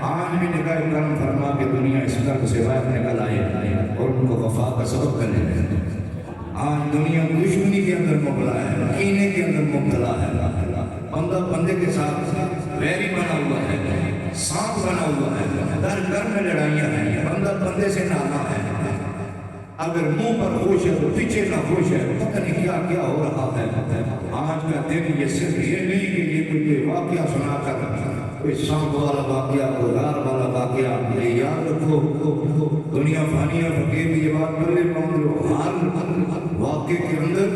آج بھی نگاہ کرم فرما کے دنیا اس طرف سے باہر نکل آئے سبق لے لیں۔ آج دنیا دشمنی کے اندر مبتلا ہے، کینے کے اندر مبتلا ہے، بندہ بندے کے ساتھ ویری بنا ہوا ہے، سانپ بنا ہوا ہے، در گھر میں لڑائیاں ہیں، بندہ بندے سے نانا ہے، اگر منہ پر خوش ہے تو پیچھے نہ خوش ہے، پتہ نہیں کیا کیا ہو رہا ہے۔ آج کا دن یہ صرف یہ نہیں کہ یہ کوئی واقعہ سنا کر کوئی سانپ والا واقعہ، کوئی غار والا واقعہ، یہ یاد رکھو دنیا فانی ہے، فقیر یہ بات کر لے پاؤں لو، ہر واقعے کے اندر،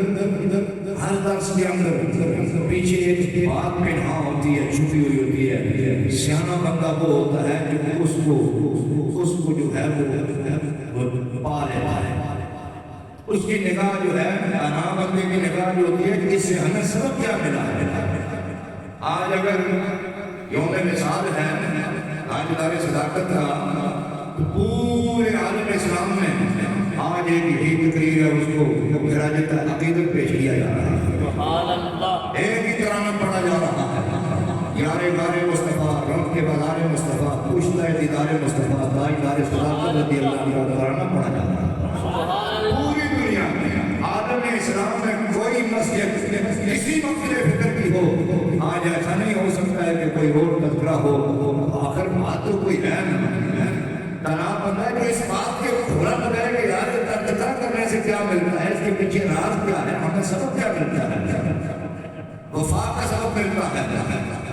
ہر درس کے اندر پیچھے ایک بات پنہا ہوتی ہے، چھپی ہوئی ہوتی ہے۔ سیانا بندہ وہ ہوتا ہے جو اس کو جو ہے وہ پا لیتا ہے، اس کی نگاہ جو ہے، انا بندے کی نگاہ جو ہوتی ہے کہ اس سے ہمیں سبق کیا ملا ہے۔ آج اگر یوم مثال ہے، آج دار صداقت تھا، تو پورے عالم اسلام میں آج ایک ہی تقریر ہے، اس کو خراج عقیدت پیش کیا جا رہا ہے، ایک ہی ترانہ پڑھا جا رہا ہے، یار غار مصطفیٰ، رب کے بازار مصطفیٰ، پوچھتا ہے دیدار مصطفیٰ، تاجدار صداقت رضی اللہ عنہ کا ترانہ پڑھا جا رہا ہے۔ پوری دنیا میں عالم اسلام میں کوئی مسجد کسی مسئلے فکر کی ہو، آج ایسا نہیں ہو سکتا ہے کہ کوئی اور تذکرہ ہو، آخر بات تو کوئی ہے نا، تناب بندہ ہے جو اس بات کے کھولا لگائے کہ یار تذکرہ کرنے سے کیا ملتا ہے، اس کے پیچھے راز کیا ہے، ہمیں سبق کیا ملتا ہے، وفا کا سبق ملتا ہے،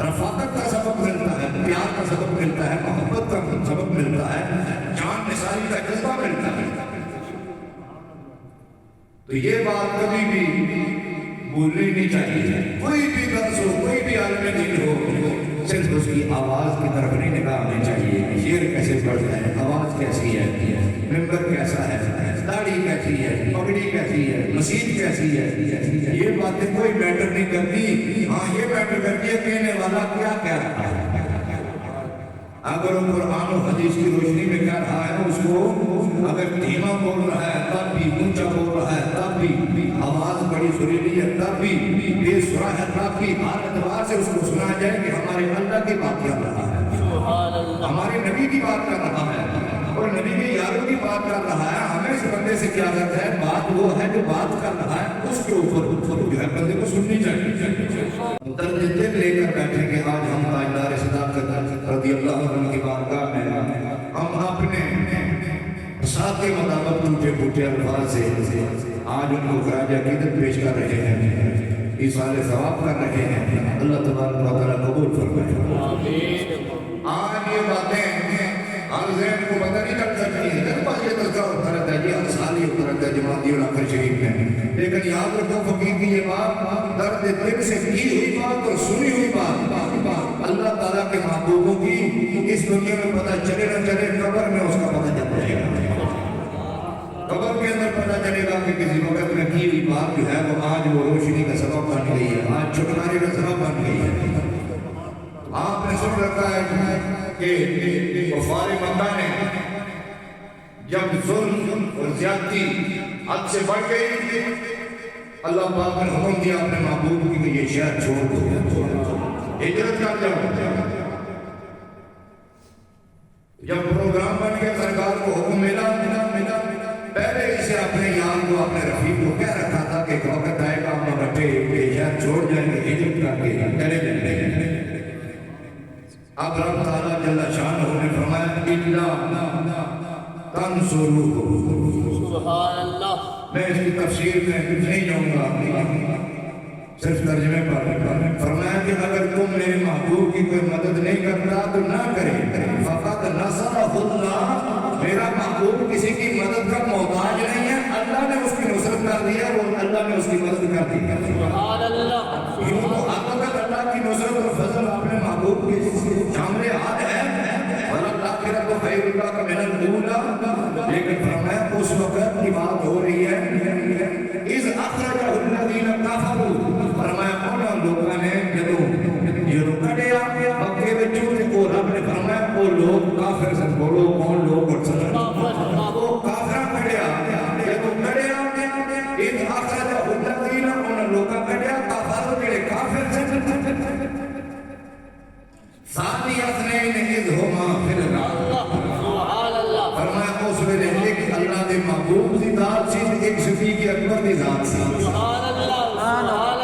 رفاقت کا سبق ملتا ہے، پیار کا سبق ملتا ہے، محبت کا سبق ملتا ہے، جان نثاری کا جذبہ ملتا ہے۔ تو یہ بات کبھی بھی بھولنی نہیں چاہیے، کوئی بھی درس ہو، کوئی بھی عالم دین ہو، صرف اس کی آواز کی طرف نہیں نگاہ ہونی چاہیے، شعر کیسے پڑھتا ہے، آواز کیسی ہے، ممبر کیسا ہے، داڑھی کیسی ہے، پگڑی کیسی ہے، مسجد کیسی ہے، یہ باتیں کوئی میٹر نہیں کرتی، ہاں یہ میٹر کرتی ہے کہنے والا کیا کہہ رہا ہے۔ اگر وہ قرآن و حدیث کی روشنی میں کہہ رہا ہے، اس کو اگر دھیما بول رہا ہے تب بھی، اونچا بول رہا ہے تب بھی، آواز بڑی سریلی ہے تب بھی، بے سرا ہے تب بھی، ہر اعتبار سے اس کو سنا جائے کہ ہمارے اللہ کی بات کر رہا ہے، ہمارے نبی کی بات کر رہا ہے، اور نبی کے یاروں کی بات کر رہا ہے۔ ہمیں اس بندے سے کیا کرتا ہے، بات وہ ہے جو بات کر رہا ہے، اس کے اوپر جو ہے بندے کو سننی چاہیے۔ درد دل لے کر بیٹھے کہ آج ہم تاجدار صداقت رضی اللہ عنہ کی بارگاہ میں ہم اپنے ساتھ کے مطابق ٹوٹے پھوٹے الفاظ سے آج ان کو خراج عقیدت پیش کر رہے ہیں، ایصال ثواب کر رہے ہیں، اللہ تبارک و تعالیٰ قبول فرمائے۔ آج یہ باتیں ہر ذہن کو پتہ نہیں چل سکتی ہیں، جب بس یہ تذکرہ ہوتا رہتا ہے جی ہر سال ہی ہوتا رہتا ہے جماعتی الاخر شریف میں، لیکن یاد رکھو فقیر کی یہ بات درد دل سے کی ہوئی بات اور سنی ہوئی بات اللہ تعالیٰ کے محبوبوں کی اس دنیا میں پتہ چلے نہ چلے، قبر میں اس کا پتہ چل جائے گا، قبر کے اندر پتہ چلے گا کہ کسی وقت میں کی ہوئی بات جو ہے وہ آج وہ روشنی کا سبب بن گئی ہے، آج چھٹکارے کا سبب بن گئی ہے۔ آپ نے سن رکھا ہے کہ کفار مکہ نے جب ظلم اور زیادتی حد سے بڑھ گئی، اللہ پاک نے حکم دیا اپنے محبوب کی کہ یہ شہر چھوڑ دو، ہجرت کر جاؤ۔ جب پروگرام بن گیا سرکار کو حکم ملا، پہلے اسے اپنے یار کو اپنے رفیق کو کہہ رکھا تھا کہ وقت آئے گا ہم بٹے یہ شہر چھوڑ جائیں گے، ہجرت کر کے چلے جائیں گے۔ اب رب تعالیٰ جل شانہ نے فرمایا اِلَّا تَنْصُرُوهُ، سبحان اللہ۔ میں اس کی تفسیر میں کچھ نہیں جاؤں گا، صرف ترجمے پر فرمایا کہ اگر تم میرے محبوب کی کوئی مدد نہیں کرتا تو نہ کرے، فقط نصرہ اللہ، میرا محبوب کسی کی مدد کا محتاج نہیں ہے، اللہ نے اس کی نصرت کر دیا اور اللہ نے اس کی مدد کر دی، سبحان اللہ۔ یوں تو حقیقت اللہ کی نصرت اور فضل اپنے محبوب کے سامنے ہاتھ ہے، وَالْآخِرَةُ خَيْرٌ لَكَ مِنَ الْأُولَىٰ، لیکن فرمایا اس وقت کی بات ہو رہی ہے اِذْ أَخْرَجَهُ الَّذِينَ كَفَرُوا، فرمایا ان لوگوں نے جدو کٹیا مکے وچوں تے او رب نے فرمایا وہ لوگ کافر سن، بولو کون لوگ سن، وہ کافر کٹیا، جدو کٹیا اِذْ أَخْرَجَهُ الَّذِينَ ان لوگوں کٹیا کافر جڑے کافر سن، ثانی اثنین اذ ہما فی الغار، فرمایا اس ویلے ایک اللہ دے محبوب کی ذات سی ایک صدیق اکبر کی ذات سی سبحان اللہ سبحان اللہ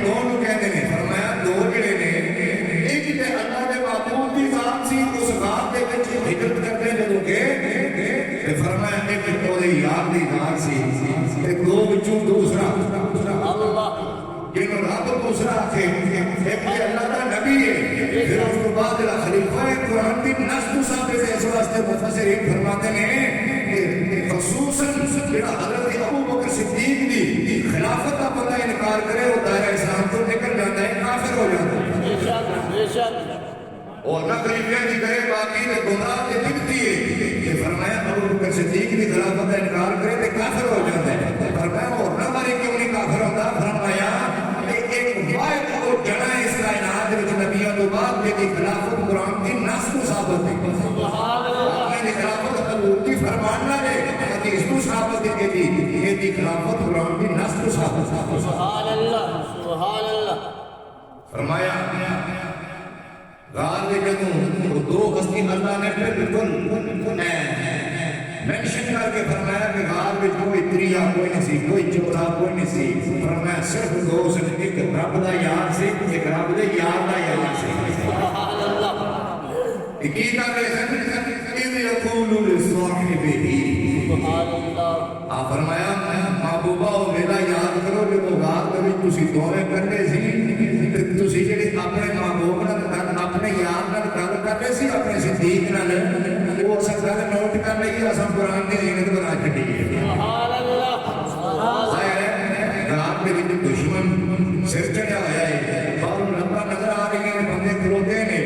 دونوں کہتے ہیں فرمایا دو جڑے نے ایک تے اللہ دے محبوب کی ذات سی اس ذات دے وچ ہجرت کرتے جدوں گئے تے فرمایا ایک او دے یار دی ذات سی تے دو وچوں دوسرا اللہ جنہوں رب دوسرا آکھے ایک تے اللہ دا نبی ہے پھر اس کے بعد خلیفہ قرآن کی نسل ثابت ہے اس واسطے مفسرین فرماتے ہیں کہ خصوصاً جڑا حضرت ابو بکر صدیق دی خلافت کا بندہ انکار کرے وہ دائرہ اسلام تو نکل جاتا ہے کافر ہو جاتا ہے بے شک بے شک اور نہ خلیفہ دی کرے باقی تے گمراہ تے دکھتی ہے کہ فرمایا ابو بکر صدیق دی خلافت کا انکار کرے تے کافر ہو جاتا ہے فرمایا اور نہ مارے کیوں نہیں کافر ہوتا فرمایا ایک واحد اور جڑا اس کائنات وچ نبیوں تو بعد کی خلافت قرآن کی نص کو ثابت ہے سبحان اللہ یہ خلافت اللہ کی فرماننا ہے کہ اس کو ثابت ہے کہ یہ دی خلافت قرآن کی نص کو ثابت ہے سبحان اللہ سبحان اللہ فرمایا غار میں جدوں وہ دو ہستی اللہ نے بالکل مینشن کر کے فرمایا کہ غار میں کوئی دریا کوئی نہیں سی کوئی چورا کوئی نہیں سی فرمایا صرف دو سے ایک رب دا یار سے ایک رب دے یار دا یار سے سبحان اللہ کی کر رہے ہیں اذ یقول لصاحبہ سبحان اللہ آپ فرمایا محبوبہ میرا یاد کرو جو غار دے وچ تسی دوے کرنے سی تے تسی جڑے اپنے محبوب نال اپنے یار نال گل کرنے سی اپنے صدیق نال وہ سب گل نوٹ کر لئی اساں قرآن دی زینت بنا چھڈی ہے سبحان اللہ سبحان غار دے وچ دشمن سر چڑھیا ہویا ہے باہر لمبا نظر آ رہی ہیں بندے کھلوتے نے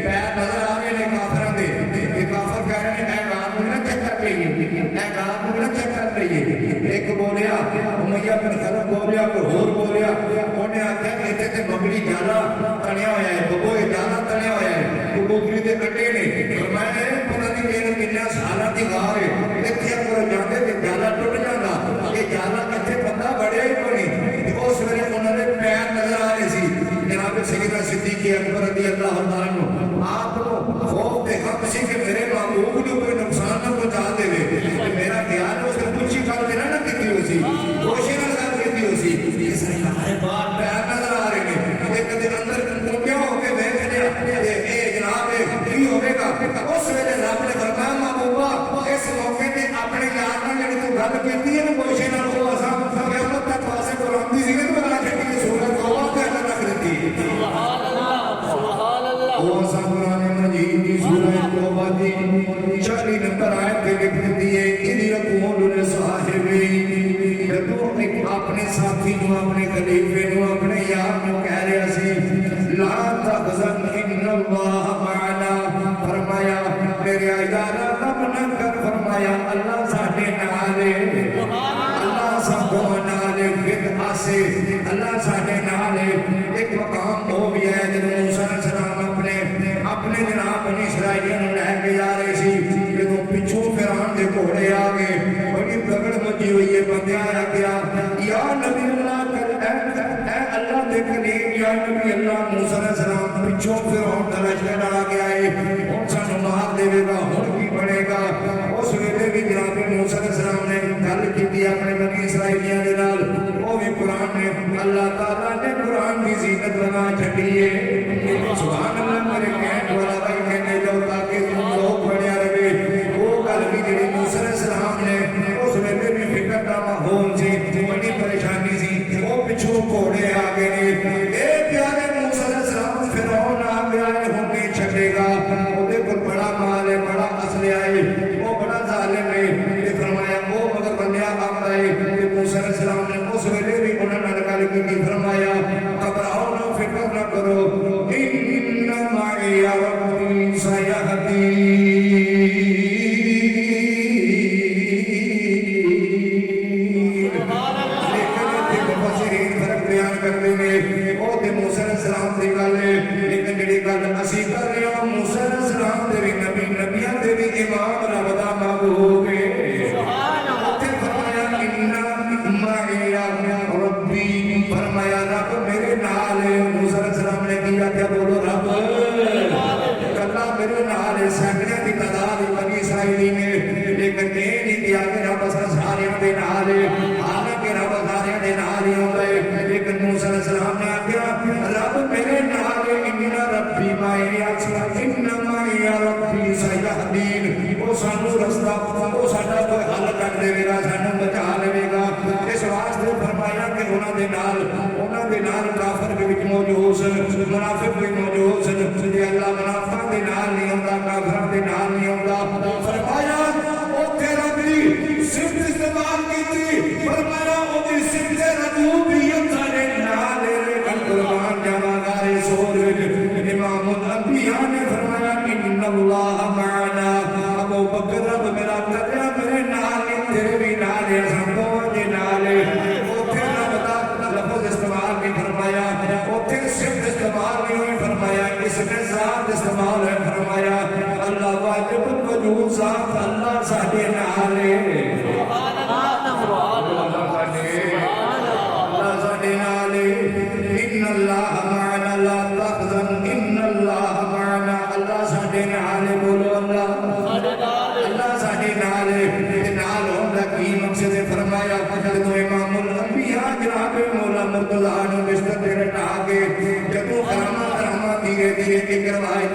پیر نظر آ رہے ہیں کافراں دے کہ کافر کہہ رہے ہیں اے غار نوں نہ چیک کر لئیے اے غار نوں نہ چیک کر لئیے ایک بولیا امیہ بن خلف بولیا کوئی اور بولیا انہیں آخیا کہ اتنے تے مگڑی جالا تنیا ہویا ہے ببو یہ جالا تنیا ہویا ہے کبوتری دے کٹے نے فرمایا پتہ نہیں کہ کتنا سالاں دی غار ہے اتنے اگر جاندے تے جالا ٹوٹ جاندا یہ جالا کتنے بندہ بڑھیا ہی کوئی نہیں اس ویلے انہوں نے پیر نظر آ رہے سی جناب سیدنا صدیق اکبر رضی اللہ تعالیٰ عنہ آپ کو خوف دے حق سی کہ میرے محبوب کو کوئی نقصان نہ پہنچا دے کہ میرا خیال اس نے کچھ ہی کر دینا نہ کتی ہو سی کوشش نہ کر کتی ہو سی یہ سارے بات پیر نظر آ رہے ہیں ایک دن اندر کیا ہو کے بیٹھ لیا اے جناب کی ہوے گا اس ویلے رب نے فرمایا محبوبہ اس موقع تے اپنے یار نال جڑی تو گل کیتی ہے نا کوشش نہ ہو اساں قیامت تک واسطے قرآن دی زینت بنا چھڈی سورۃ توبہ تے اللہ رکھ دتی سبحان اللہ سبحان اللہ وہ اساں قرآن مجید دی سورۃ توبہ دی 40 نمبر آیت تے لکھ دتی ہے اذ یقول لصاحبہ جدوں ایک اپنے ساتھی نو اپنے خلیفے نو اپنے یار نو کہہ رہا سی لا تحزن ان اللہ معنا فرمایا میرے یار غم نہ کر فرمایا اللہ ساڈے نال ہے اللہ سب کو نال ہے پھر آسے اللہ ساڈے نال ہے ایک مقام ہو بھی ہے جب موسیٰ علیہ السلام اپنے جناب بنی اسرائیلیوں نے لے کے جا رہے سی جب پچھوں فرعون دے گھوڑے آ گئے بڑی پکڑ مچی ہوئی ہے بندے آیا گیا یا نبی اللہ اے اللہ دے کلیم یا نبی اللہ موسیٰ علیہ السلام پچھوں فرعون دا لشکر آ گیا ہے ہن سانوں مار دے گا ہن کی بنے گا اس ویلے بھی جناب موسیٰ علیہ السلام نے گل کی اپنے بنی اسرائیلیاں دے نال وہ بھی قرآن نے اللہ تعالیٰ نے قرآن کی زینت بنا چھڈی ہے سبحان اللہ میرے کہنے والا بھائی کہنے جو تاکہ تم لوگ بڑھیا رہے وہ گل بھی جڑی موسیٰ علیہ السلام نے اس ویلے بھی فکر دا ماحول سی بڑی پریشانی سی وہ پچھوں گھوڑے آ گئے اے پیارے موسیٰ علیہ السلام فرعون آ گیا ہے ہن نہیں چھڈے گا اودے کول بڑا مال ہے بڑا اسلحہ ہے وہ بڑا ظالم ہے تے فرمایا وہ مگر بندیا آندا ہے کہ موسیٰ علیہ السلام نے اس ویلے بھی انہاں نال گل کی فرمایا گھبراؤ نہ فکر نہ کرو ان معی ربی سیہدین کرتے ہیں وہ تے موسیٰ علیہ السلام دی گل ہے لیکن جڑی گل اسی کر رہے ہوں موسیٰ علیہ السلام دے بھی نبی نبیاں دے بھی امام رب دا محبوب ہے سبحان اللہ تے فرمایا ان معی ربی فرمایا سارے دے نال ہے حالانکہ رب سارے دے نال ہی ہوندا ہے لیکن موسیٰ علیہ السلام نے آخیا رب میرے نال ہے ان ربی معی ان معی ربی سیہدین وہ سانو رستہ وہ ساڈا کوئی حل کر دے گا سانو بچا لے گا اس واسطے فرمایا کہ انہاں دے نال کافر دے وچ موجود سن منافق بھی موجود سن جے اللہ منافقاں دے نال نہیں ہوندا کافراں دے نال نہیں ہوندا فرمایا اوتھے رب دی صفت استعمال کیتی فرمایا او دی صفت ربوبیت سارے نال قربان جاواں گارے سور امام الانبیاء نے فرمایا ان اللہ معنا ابو بکر رب میرا قدرہ میرے نال تیرے بھی نال ہے سب دے نال اوتھے رب دا لفظ استعمال نہیں فرمایا اوتھے صفت استعمال نہیں ہوئی فرمایا اس میں ذات استعمال ہے فرمایا اللہ واجب الوجود ذات اللہ ساڈے نال ہے اللہ ساڈے نال ان اللہ معنا لا تحزن ان اللہ معنا اللہ ساڈے نال بولو اللہ ساڈے نال نال ہوندا کی مقصد فرمایا جدوں امام الانبیاء جناب مولا مرتضیٰ نے بستر تے لٹا کے جدوں کرامات دھیرے دھیرے کی کروائے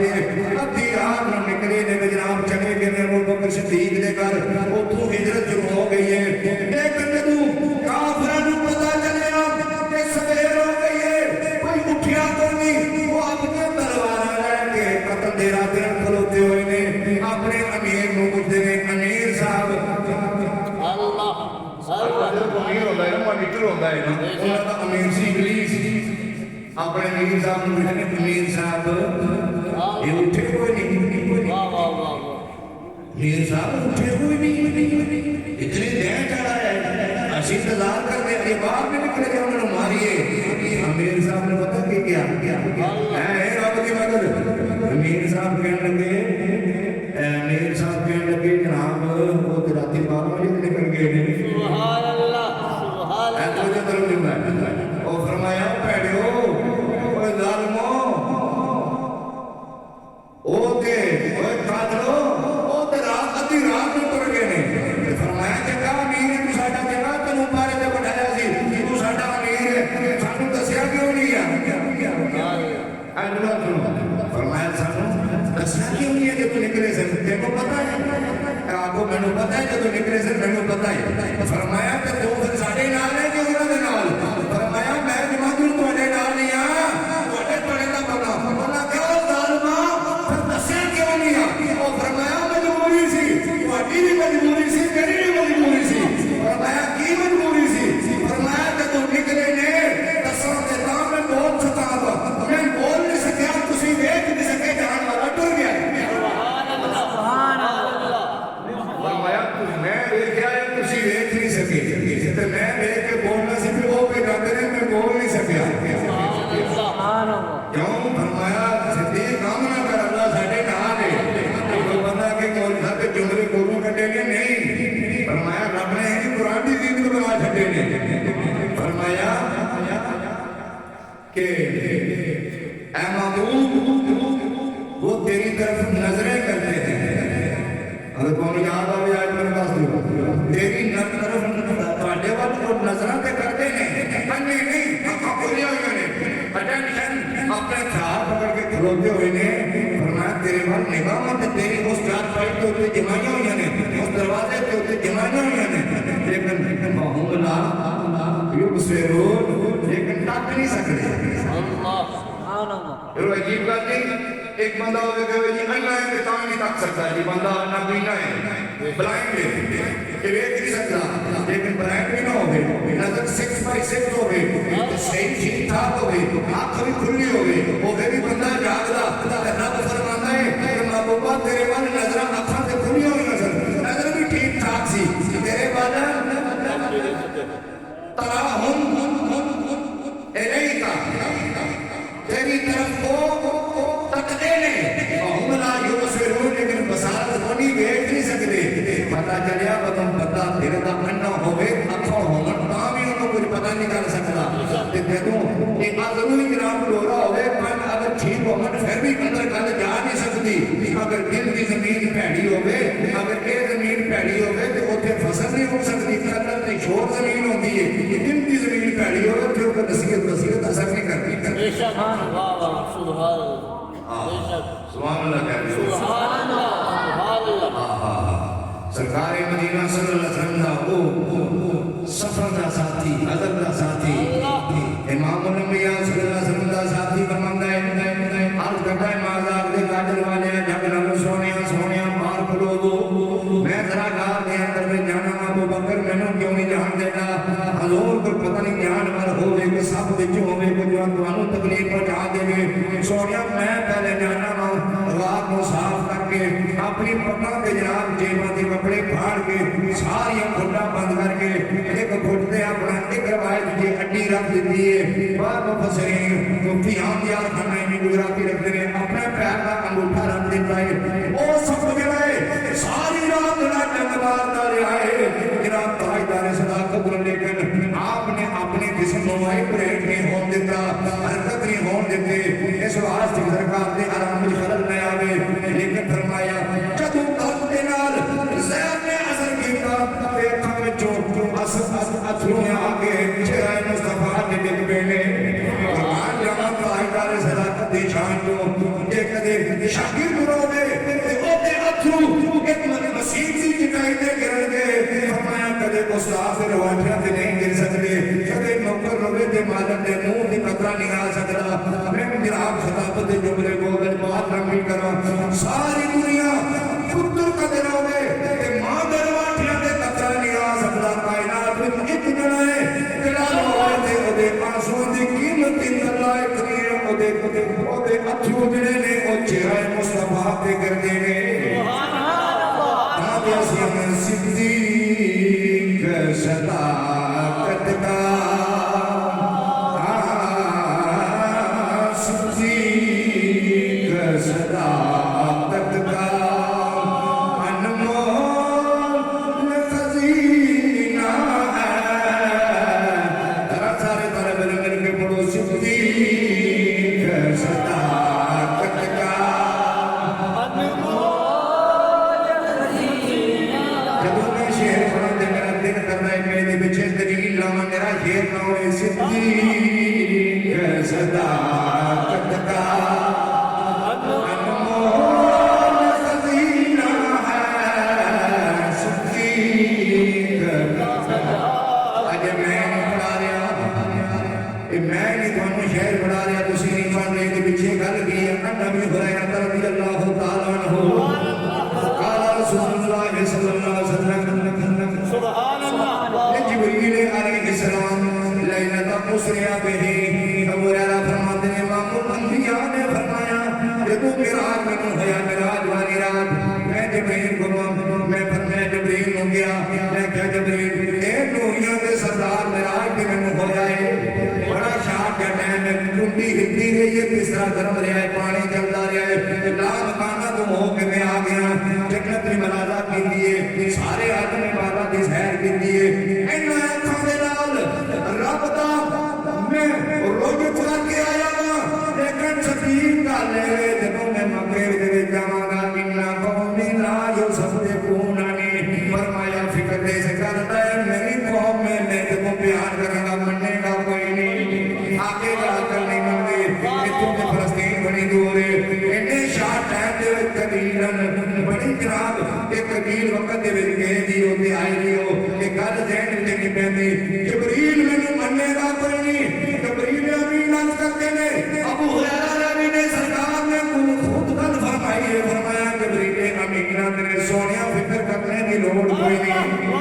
ادھی رات نو نکلے نے جناب چلے گئے نے ابو بکر صدیق دے گھر اوتھوں ہجرت شروع ہو گئی ہے لیکن جدوں کافراں نوں پتہ چلیا کہ سویر ہو گئی ہے کوئی اٹھیا تو نہیں وہ اپنے تلواراں لے کے قتل دے راہ تے کھلوتے ہوئے نے اپنے امیر نوں پوچھدے نے امیر صاحب امیر ہوتا ہے نا مانیٹر ہوتا ہے نا انہوں کا امیر سی ابلیس اپنے امیر صاحب نے کہنے امیر صاحب یہ اٹھے ہوئے نہیں امیر صاحب اٹھے ہوئے نہیں اتنے دین چڑھا ہے اسی انتظار کر دے یہ باہر میں نکلے کہ انہوں نے ماریے امیر صاحب نے پتا کہ کیا ہے رب کی مدد امیر صاحب کہنے لگے امیر صاحب کہنے لگے جناب وہ راتی 12 بجے نکل گئے نے سبحان اللہ سبحان اللہ وہ فرمایا پیڑیو اوے ظالمو او تے اوے قاتلو او تے رات ادھی رات نوں ٹر گئے نے فرمایا چنگا امیر ہے تو ساڈا چنگا تینوں پارے تے بٹھایا سی تو ساڈا امیر ہے سانوں دسیا کیوں نہیں فرمایا سانوں دسیا کیوں نہیں ہے کہ تو نکلے سے تیرے کو پتا ہے آپ کو میں نے پتا ہے کہ تو نکلے سے میں نے پتا ہے فرمایا کہ تو پھر ساڑے نال ہے کہ انہوں نے نال فرمایا میں جماعتوں تھوڑے نال نہیں تھوڑے تھوڑے کا پتا فرمایا کیوں ظالمہ پھر دسیا کیوں نہیں اور فرمایا مجبوری سی تھوڑی بھی مجبوری سی میری بھی مجبوری سی فرمایا کی مجبوری سی فرمایا کہ تو نکلے نے دسوں کے نام میں بہت ستاوا میں بول نہیں سکیا تسی دیکھ نہیں سکے جان والا ٹر گیا فرمایا میں دیکھا ہے تسی دیکھ نہیں سکے تے میں دیکھ کے بولنا سی پھر وہ پہ جاتے رہے میں بول نہیں سکیا کیوں فرمایا صدیق کام نہ کر اللہ ساڈے نال ہے کوئی بندہ کہ کول تھا کہ جملے کولوں کٹے گے نہیں فرمایا رب نے ہی قرآن دی دین کو بنا چھڈے نے فرمایا کہ اے محبوب وہ تیری طرف نظریں کرتے ہیں اگر کون یاد آوے آج میرے پاس تیری طرف تواڈے وال کو نظراں تے کرتے ہیں نہیں اکھاں کھولیاں ہوئیاں نے اٹینشن اپنے خیال پکڑ کے کھلوتے ہوئے نے فرمایا تیرے وال نگاہ مت تیری اس چار پائی کے اوپر جمائیاں ہوئیاں نے اس دروازے کے اوپر جمائیاں ہوئیاں نے لیکن ہم لا یبصرون لیکن تک نہیں سکتے اللہ سبحان اللہ یہ عجیب بات نہیں ایک بندہ ہوئے کہ جی اللہ ہے کہ تاں نہیں تک سکتا ہے بندہ نابینا ہے بلائنڈ ہے کہ دیکھ نہیں سکتا لیکن بلائنڈ بھی نہ ہوئے نظر 6x6 ہوئے صحیح ٹھیک ٹھاک ہوئے آنکھ بھی کھلی ہوئے وہ بھی بندہ جاگدا رب فرماتا ہے کہ محبوبہ تیرے وال نظراں اکھاں تے کھلی ہوئی نظر بھی ٹھیک ٹھاک سی تیرے وال تراہم الیکا تیری طرف کو تکتے نے ہم لا یبصرون لیکن بصارت کونی دیکھ نہیں سکتے پتہ چلیا بدن پتہ تیرے دا اننا ہوئے اکھاں ہون تاں بھی انہوں کچھ پتہ نہیں کر سکتا تے جدوں یہ ضروری جناب لورا ہوئے کان اگر ٹھیک ہون پھر بھی اندر گل جا نہیں سکتی اگر دل کی زمین پیڑی ہوئے اگر یہ زمین پیڑی ہوئے تو اوتھے فصل نہیں ہو سکتی قدرت نہیں شور زمین ہوتی ہے دن کی زمین پہلی ہو رہی ہے نصیحت اثر نہیں کرتی بے شک واہ واہ سبحان اللہ بے شک سبحان اللہ کہہ رہے ہو سبحان اللہ سبحان اللہ سرکار مدینہ صلی اللہ علیہ وسلم دا او سفر دا ساتھی ادب دا ساتھی امام الانبیاء صلی اللہ علیہ وسلم دا ساتھی فرماندا ہے عرض کرتا ہے مازار دے کاجل والے جب نال سونیا مار کھلو دو میں ذرا گھر دے اندر میں جانا ابو بکر مینوں کیوں نہیں جان دیتا حضور کو پتہ نہیں جانور ہوے کہ سب وچ ہوے کہ جو تانوں تکلیف پہنچا دے سونیا میں پہلے جانا رات کو صاف کر کے اپنی پٹا کے جناب جیباں دے کپڑے پھاڑ کے ساری کھڈا بند کر کے ایک گھٹ تے اپنا ایک روایت دی ہڈی رکھ دیتی ہے بعد مفسرین تو فیان یار کھانے میں گجراتی رکھتے ہیں اپنے پیر کا انگوٹھا رکھ دیتا ہے او سب گئے ساری رات جنگ مارتا رہا ہے جناب تاجدار صداقت لیکن آپ نے اپنے جسم کو وائبریٹ نہیں ہون دیتا حرکت نہیں ہون دیتے اس واسطے سرکار نے آرام میں خلل نہ آوے لیکن فرمایا جدوں قلب دے نال زہر نے اثر کیتا تے اکھاں وچوں اتھرو آگے چہرہ مصطفیٰ نے ڈگ پینے قرآن جہاں تاجدار صداقت دی شان جو جے کدے شاگرد روے تے او دے اتھرو ایک مسیح دی جگائی تے گرن گے فرمایا کدے استاد روایتاں تے نہیں گر سکتے کدے نوکر روے تے مالک دے منہ دی قطرہ نہیں آ سکتا میں جناب خطابت دے جملے کو بات نقل کراں ساری دنیا پتر کدے روے تے ماں دے روایتاں تے قطرہ نہیں آ سکتا کائنات وچ ایک جنا ہے جڑا روے تے او دے آنسو دی قیمت اللہ کریم او دے اتھرو جڑے نے او چہرہ مصطفیٰ تے گردے نے صدیق صداقت کا صدیق صداقت کا انمول خزینہ ہے ذرا سارے طالب علم مل کے پڑھو صدیق صداقت کا صدیق صداقت کا انمول خزینہ ہے صدیق اج میں نہیں پڑھا رہا میں نہیں تمہیں شعر پڑھا رہا تسی نہیں پڑھ رہے کہ پیچھے گل کی ہے نبی ہریرہ رضی اللہ تعالی عنہ قال رسول اللہ صلی اللہ علیہ وسلم سبحان اللہ جبریل علیہ السلام لیلۃ اسرا بہ ابو ہریرہ فرماتے ہیں امام الانبیاء نے فرمایا جب معراج میں ہوا معراج والی رات میں جبریل کو میں جبریل ہو گیا میں کہا جبریل اے نوریاں کے سردار معراج بھی میں ہو جائے بڑا شاہ کا ٹائم ہے کنڈی ہلتی رہی ہے بستر گرم رہا ہے پانی چلتا رہا ہے لا مکانہ تم ہو کے میں آ گیا جنت میں ملازہ کی دیے سارے آدم عبادت کی سیر کی دیے اینا اکھاں دے نال رب دا میں روجت کر کے آیا نا لیکن شدید گل ہے جدوں میں مکے دے وچ جاواں گا انا قوم لا یصدقوننی فرمایا فکر دے سے کرتا ہے میری قوم میں تمہیں پیار کروں گا مننے گا کوئی نہیں آگے جا کر نہیں منگے کہ تم نے فلسطین بڑی دور ہے انہیں شاہ ٹائم دے وچ قبیلن بڑی جناب ایک قبیل وقت دے وچ گئے دی ہوتے آئے دی ہو کہ گل ذہن وچ نہیں پیندی جبریل مینوں مننے گا کوئی نہیں جبریل امین عرض کرتے نے ابو ہریرہ رضی نے سرکار نے خود گل فرمائی ہے فرمایا جبریل امین نے سونیا فکر کرنے کی لوڑ کوئی نہیں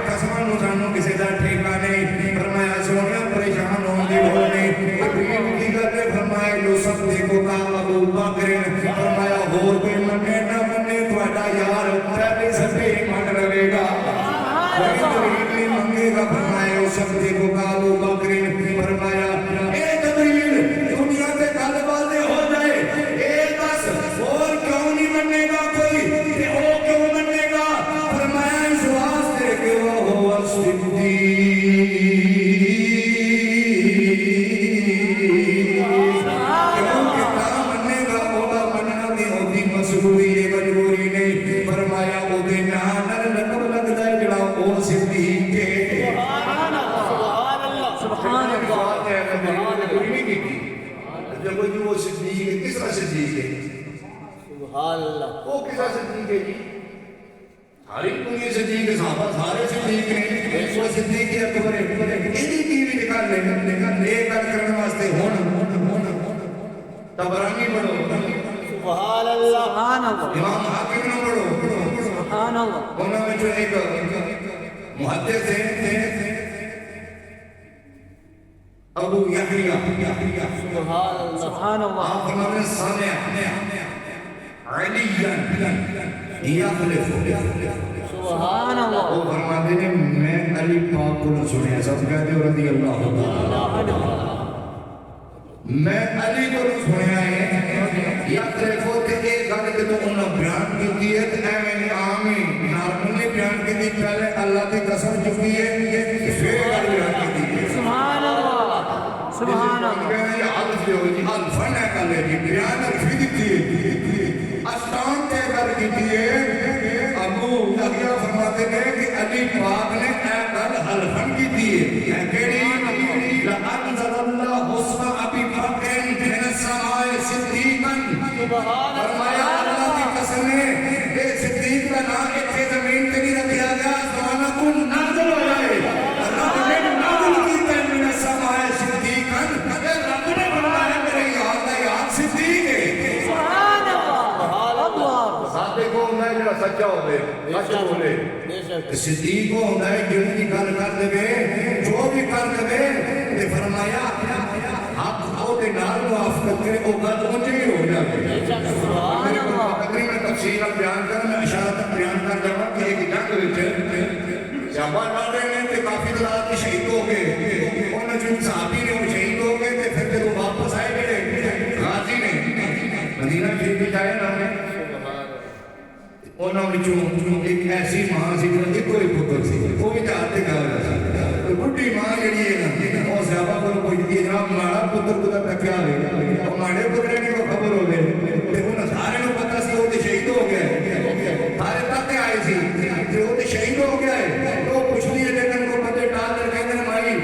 قسمانو سانو کسی دا ٹھیکا نہیں فرمایا سونیا پریشان ہوں دی لوڑ نہیں جبریل کی گل فرمایا جو سب دیکھو کا ابو بکر فرمایا اور کوئی منے نہ منے تہاڈا یار پہلے سبھی من رہے گا جبریل نے منگے گا فرمایا سب دیکھو کا ابو بکر فرمایا اے جبریل دنیا تے گل واضح ہو جائے اے دس اور کیوں نہیں منے گا کوئی تے او کیوں منے گا فرمایا اس واسطے کہ وہ ہوا صدیق فرمایا نال لقب لگدا ہے جڑا او صدیق ہے سبحان اللہ سبحان اللہ جب وہ صدیق ہے کس طرح صدیق ہے سبحان اللہ وہ کس طرح صدیق ہے جی ساری دنیا صدیق ہے صحابہ سارے صدیق ہیں وہ صدیق اکبر ہے ایڈی بیوی نکال لے کر کرنے واسطے ہون تبرانی پڑھو سبحان اللہ سبحان اللہ امام حاکم نہ پڑھو سبحان اللہ انہوں میں جو ایک محدث ہیں ابو یحییٰ سبحان اللہ سبحان اللہ آپ فرماتے سامع علیاً یخلف سبحان اللہ وہ فرماتے ہیں میں علی پاک کو نہ سنیا سب کہتے ہو رضی اللہ تعالیٰ میں علی کو نہ سنیا ہے یخلف ہوتے ایک گھر کے تو انہوں بیان کی دیت ایمین آمین نارملی بیان کی دی پہلے اللہ کی قسم چکی ہے پھر بیان کی دی سبحان اللہ سبحان اللہ یہ حلف جو جی حلفن ہے کلے جی بیان رفی دیتی ہے اسٹان تے کر دیتی ہے ابو یحییٰ فرماتے ہیں کہ علی پاک نے اے کل حلفن کی دی ہے کہڑی لَأَنزَلَ اللَّهُ اسْمَ أَبِي بَكْرٍ مِنَ السَّمَاءِ صِدِّيقًا فرمایا اللہ کی قسم ہے کہ صدیق کا نام اتنے زمین پہ نہیں رکھا گیا زمانہ کو نازل ہو جائے رب نے نازل کی ہے من السماء صدیقا رب نے فرمایا میرے یاد ہے یاد صدیق ہے سبحان اللہ اللہ صادق کو ہونا ہے جڑا سچا ہوے سچ بولے صدیق کو ہونا ہے جو بھی گل کر دے جو بھی کر دے تے فرمایا آپ او دے نال موافقت کرے او گل اونجی ہی ہو جائے سبحان اللہ تقریبا تفصیل بیان کر میں اشارہ بیان کر جاواں کہ ایک جنگ وچ صحابہ لڑ رہے ہیں تے کافی طرح شہید ہو گئے انہاں جو صحابی نے وہ شہید ہو گئے تے پھر جب واپس آئے گئے غازی نے مدینہ شریف میں جائے نا انہوں نے ایک ایسی ماں سی کہ کوئی پتر سی وہ بھی چاہتے گا بڑھی ماں جڑی ہے نا وہ صحابہ کو کوئی دی جناب ماڑا پتر کو تکیا ہوئے اور ماڑے پترے کی کو خبر ہو گئے تے انہاں سارے کو پتہ سی وہ تے شہید ہو گئے سارے تک آئے سی تے وہ تے شہید ہو گیا ہے تو پوچھنی ہے لیکن کو پتے ٹال کر کہتے ہیں مائی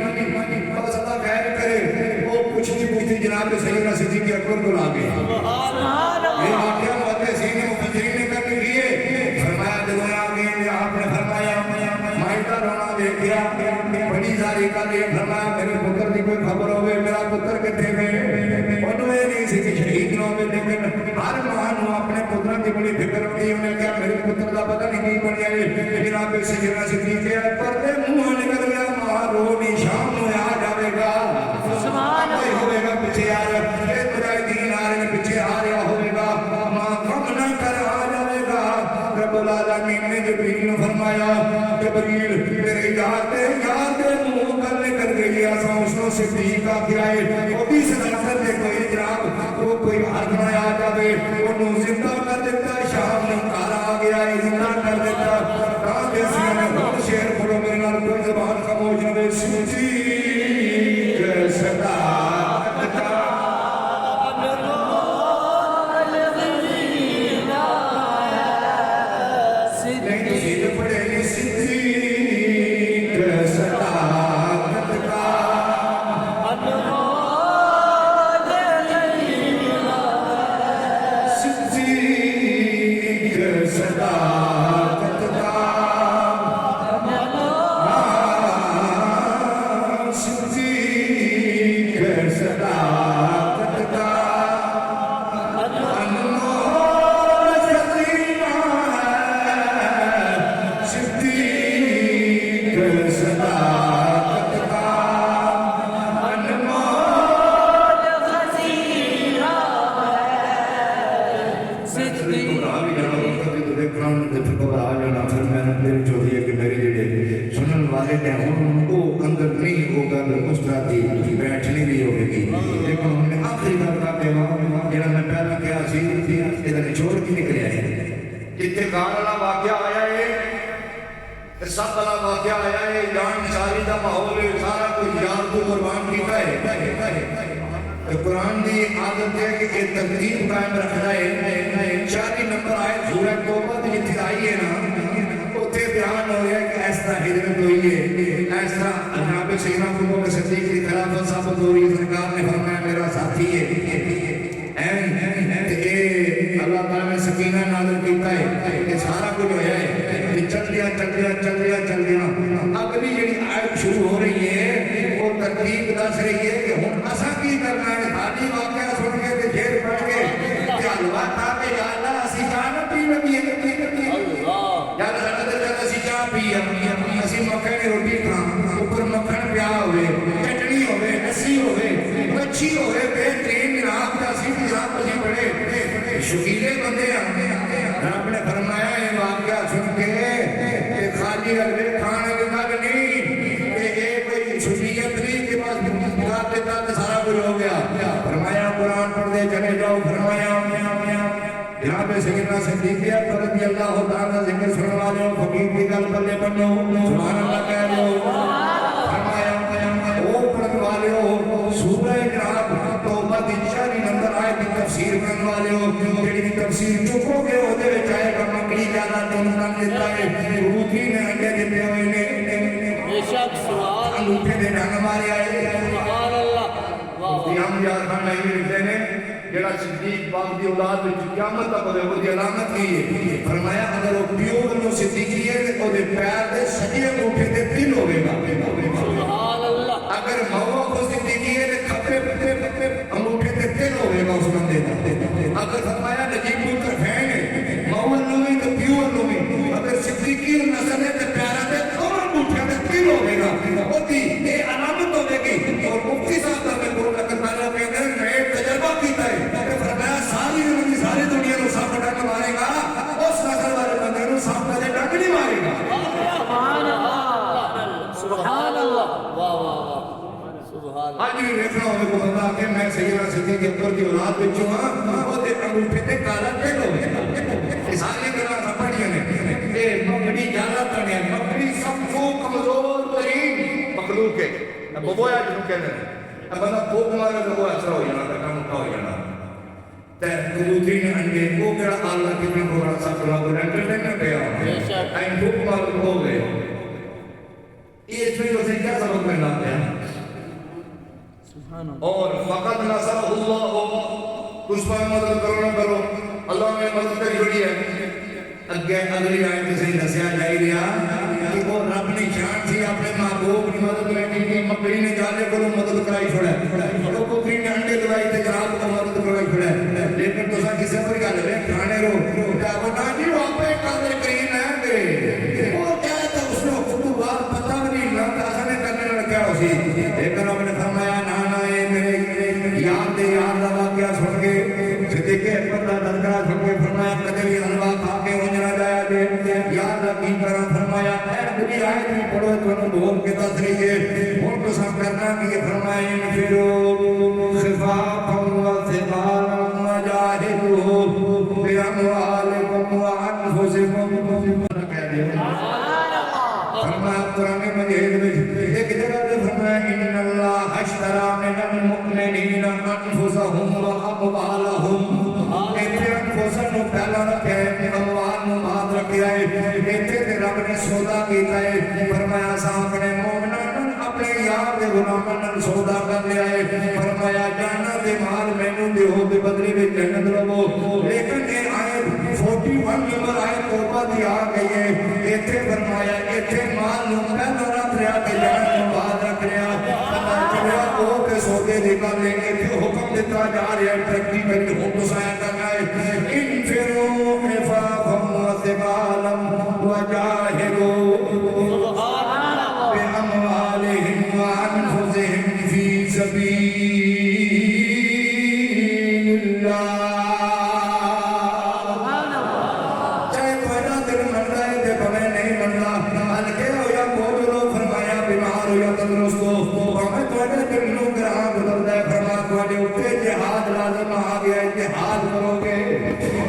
بس اللہ خیر کرے وہ پوچھتی جناب سیدنا صدیق اکبر کو لا گئے سبحان اللہ یہ واقعہ محدثین مفسرین نے کر لیے فرمایا جب آگے آپ نے فرمایا مائی کا رونا دیکھیا بڑی ساری کا لیے فرمایا میرے پتر کی کوئی خبر ہوئے میرا پتر کتے میں انہوں نے نہیں سی کہ شہید نہ ہوئے لیکن ہر ماں نو اپنے پتر کی بڑی فکر ہوتی ہے انہیں کیا میرے پتر کا پتہ نہیں بن جائے جناب سیدنا صدیق اکبر کے منہ نکل گیا ماں رونی شام میں آ جاوے گا سبحان اللہ ہوئے گا پیچھے آ رہا ہے مجاہدین آ رہے ہیں پیچھے آ رہا ہوئے گا ماں غم نہ کر آ جاوے گا رب العالمین نے جبریل نے فرمایا جبریل میرے یاد منہ کر کر گئی آسا اس نے صدیق کا کرائے وہ بھی صداقت دے کوئی جناب وہ کوئی حد نہ آ جاوے وہ زندہ کر دیتا شام نے کارا آ گیا زندہ کر دیتا کہاں دے سیانے خود شہر پڑھو میرے نال کوئی زبان خاموش نہ دے صدیق صداقت کا قرآن دی عادت ہے کہ ایک ترتیب قائم رکھنا ہے 40 نمبر آئے سورہ توبہ کی ابتدائی ہے نا ہجرت ہوئی ہے اس طرح جناب سیدنا ابو بکر صدیق کی خلافت ثابت ہو رہی ہے سرکار نے فرمایا میرا ساتھی ہے اللہ تعالیٰ نے سکینہ نازل کیتا ہے کہ سارا کچھ ہویا ہے چل دیا اگلی جڑی آیت شروع ہو رہی ہے وہ ترتیب دس رہی ہے کہ ہن اساں کی کرنا ہے حاجی واقعہ سن کے تے جیل پڑھ کے تے حلوا کھا کے یا اللہ اسی چاہ نہ پی نبی یا اللہ اسی چاہ پی اسی مکھن دی روٹی کھا اوپر مکھن پیا ہوئے چٹنی ہوئے لسی ہوئے مچھی ہوئے بہترین جناب کا اسی جناب اسی بڑے شکیلے بندے رب نے فرمایا یہ واقعہ سن کے کہ خالی اگلے کھانے کے بعد نہیں کہ کوئی شکیت نہیں کہ بس بات دیتا تو سارا کچھ ہو گیا فرمایا قرآن پڑھتے چلے جاؤ فرمایا جناب سیدنا صدیق اکبر رضی اللہ تعالیٰ ذکر سننے والے فقیر کی گل پلے پڑھو سبحان اللہ کہہ لو فرمایا او پڑھنے والے ہو سورہ جناب توبہ دی 4 نمبر آیت کی تفسیر کرنے والے ہو جڑی تفسیر چکو گے او دے وچ آئے گا مکڑی زیادہ تم نہ دیتا ہے روٹی نے انڈے دیتے ہوئے نے بے شک سبحان انگوٹھے دے ڈنگ مارے آئے سبحان اللہ قیام یاد خان نہیں لکھتے نے جڑا صدیق پاک دی اولاد وچ قیامت تک ہوے وہ دی علامت کی ہے فرمایا اگر وہ پیو نو صدیقی ہے تے او دے پیر دے سجے انگوٹھے تے تل ہوے گا سبحان اللہ اگر ماں کو صدیقی ہے تے کھپے پتے انگوٹھے تے تل ہوے گا اس بندے دا اگر فرمایا نجیب الطرفین ہے ماں نو بھی تے پیو نو بھی اگر صدیقی نسل ہے تے پیرا تے دونوں انگوٹھے تے تل ہوے گا او دی اے علامت ہوے گی اور مفتی صاحب دا میں بول رہا تعالیٰ کہتے ہیں میں تجربہ کیتا ہے کہ فرمایا ساری دنیا کو سانپ ڈنگ مارے گا اس نسل والے بندے کو سانپ کدے ڈنگ نہیں مارے گا سبحان اللہ واہ واہ واہ سبحان آج بھی دیکھنا ہوئے کو بندہ کہ میں سیدنا صدیق اکبر کی اولاد بچوں ہاں وہ دے انگوٹھے تے کالا تل ہوئے گا ساری گلاں سمجھیے نے کہ مکڑی زیادہ تنے مکڑی سب کو کمزور ترین مخلوق ہے ببویا جنوں کہتے ہیں اب بندہ پھوک مارے تو وہ اثر ہو جانا کٹا مٹا ہو جانا تے کبوتری نے انڈے وہ کہڑا اللہ کتنا بڑا سا بڑا بڑا انٹرٹینمنٹ ہے این پھوک مارے تو ہو گئے یہ اس میں اسے کیا سبق میں لاتے ہیں اور فقط نصر اللہ کچھ پہ مدد کرو نہ کرو اللہ نے مدد کری ہوئی ہے اگلی آیت سے دسیا جائے گیا کہ وہ رب نے شان تھی اپنے محبوب کی مدد کرنے کی مکڑی نے جالے کو مدد کرائی چھوڑا ہے تو مکڑی نے انڈے دوائی تے جناب کو مدد کرائی چھوڑا ہے لیکن تو سا کسے پر گل ہے کھانے رو کیا بتا جی وہاں پہ قادر کریم ہے وہ کیا تھا اس نے خود بات پتہ نہیں نہ آسانے کرنے لگا اسی لیکن ہم نے فرمایا نانا اے میرے یاد دے یاد لگا کیا سن کے صدیق اکبر کا تذکرہ سن کے فرمایا کدے بھی حلوا کھا کے اونجنا جایا دے یاد کی طرح فرمایا اے اگلی آیت میں پڑھو تو بول کے دس رہی ہے اور تو سب کرنا کہ فرمایا انفروا خفافا وثقالا وجاهدوا باموالكم وانفسكم فرمایا قرآن مجید میں ایک جگہ پہ فرمایا ان اللہ اشترى من المؤمنین انفسهم واموالهم ایتھے انفسن نو پہلا رکھا ہے اموال نو بعد رکھا ہے ایتھے تے رب نے سودا کیتا ہے فرمایا سامنے اپنے مومنان اپنے یار دے غلاماں نال سودا کر لیا ہے فرمایا جانا دے مال مینوں دیو تے بدلے وچ جنت لو لیکن اے آیت 41 نمبر آیت توبہ دی آ گئی ہے ایتھے فرمایا ایتھے مال نو پہلا رکھ لیا تے جان نو بعد رکھ لیا پتہ چلیا او تے سودے دے کر لے کے حکم دیتا جا رہا ہے ترقی کر کے ہن تو سایہ کرنا ہے انفروا خفافا وثقالا وجاهدوا باموالهم وانفسهم في سبيل الله چاہے پہلا دن مرتا ہے تے بھویں نہیں مرتا ہلکے ہو یا بوجھلو فرمایا بیمار ہو یا تندرست ہو بھویں تواڈے دل نوں گراں گزردا ہے فرما تواڈے اوپر جہاد لازم آ گیا ہے جہاد کرو گے